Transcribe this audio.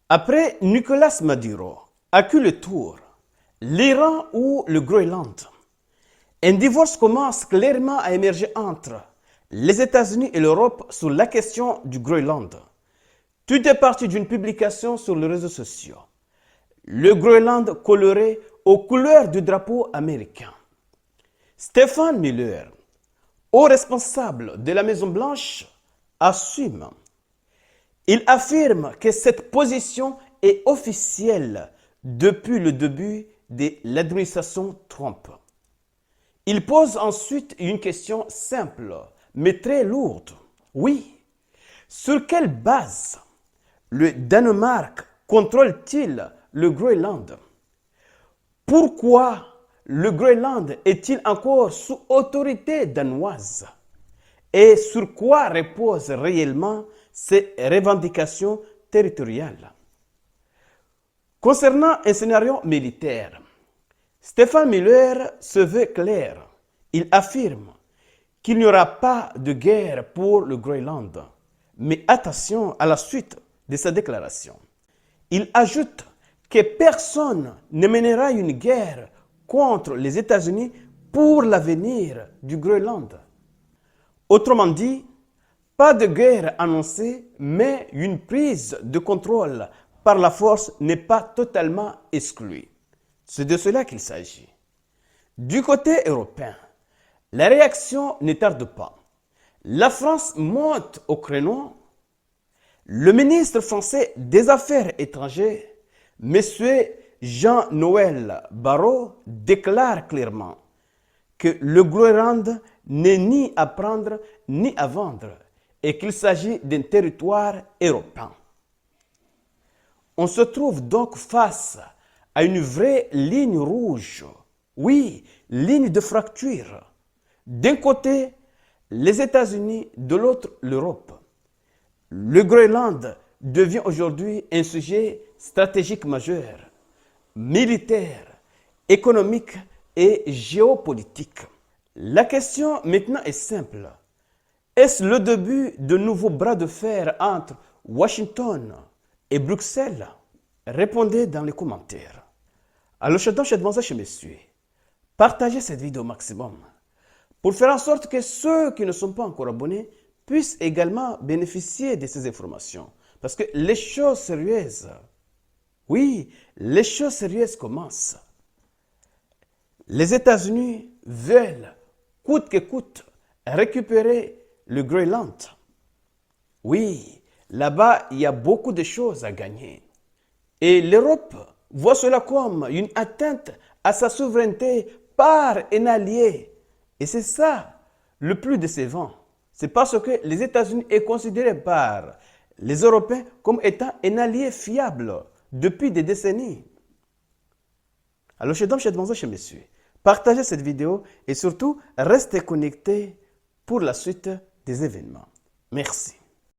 Après Nicolas Maduro, à qui le tour? L'Iran ou le Groenland? Un divorce commence clairement à émerger entre les États-Unis et l'Europe sur la question du Groenland. Tout est parti d'une publication sur les réseaux sociaux. Le Groenland coloré aux couleurs du drapeau américain. Stephen Miller, haut responsable de la Maison-Blanche, assume. Il affirme que cette position est officielle depuis le début de l'administration Trump. Il pose ensuite une question simple, mais très lourde. Oui, sur quelle base le Danemark contrôle-t-il le Groenland? Pourquoi le Groenland est-il encore sous autorité danoise? Et sur quoi reposent réellement ces revendications territoriales? Concernant un scénario militaire, Stephen Miller se veut clair. Il affirme qu'il n'y aura pas de guerre pour le Groenland. Mais attention à la suite de sa déclaration. Il ajoute que personne ne mènera une guerre contre les États-Unis pour l'avenir du Groenland. Autrement dit, pas de guerre annoncée, mais une prise de contrôle par la force n'est pas totalement exclue. C'est de cela qu'il s'agit. Du côté européen, la réaction ne tarde pas. La France monte au créneau. Le ministre français des Affaires étrangères, M. Jean-Noël Barrot, déclare clairement que le Groenland n'est ni à prendre ni à vendre et qu'il s'agit d'un territoire européen. On se trouve donc face à une vraie ligne rouge. Oui, ligne de fracture. D'un côté, les États-Unis, de l'autre, l'Europe. Le Groenland devient aujourd'hui un sujet stratégique majeur, militaire, économique et géopolitique. La question maintenant est simple. Est-ce le début de nouveaux bras de fer entre Washington et Bruxelles? Répondez dans les commentaires. Alors, chez messieurs, partagez cette vidéo au maximum pour faire en sorte que ceux qui ne sont pas encore abonnés puissent également bénéficier de ces informations. Parce que les choses sérieuses, oui, les choses sérieuses commencent. Les États-Unis veulent, coûte que coûte, récupérer le Groenland. Oui, là-bas, il y a beaucoup de choses à gagner. Et l'Europe voit cela comme une atteinte à sa souveraineté par un allié. Et c'est ça le plus décevant. C'est parce que les États-Unis sont considérés par les Européens comme étant un allié fiable depuis des décennies. Alors, chez messieurs, partagez cette vidéo et surtout, restez connectés pour la suite des événements. Merci.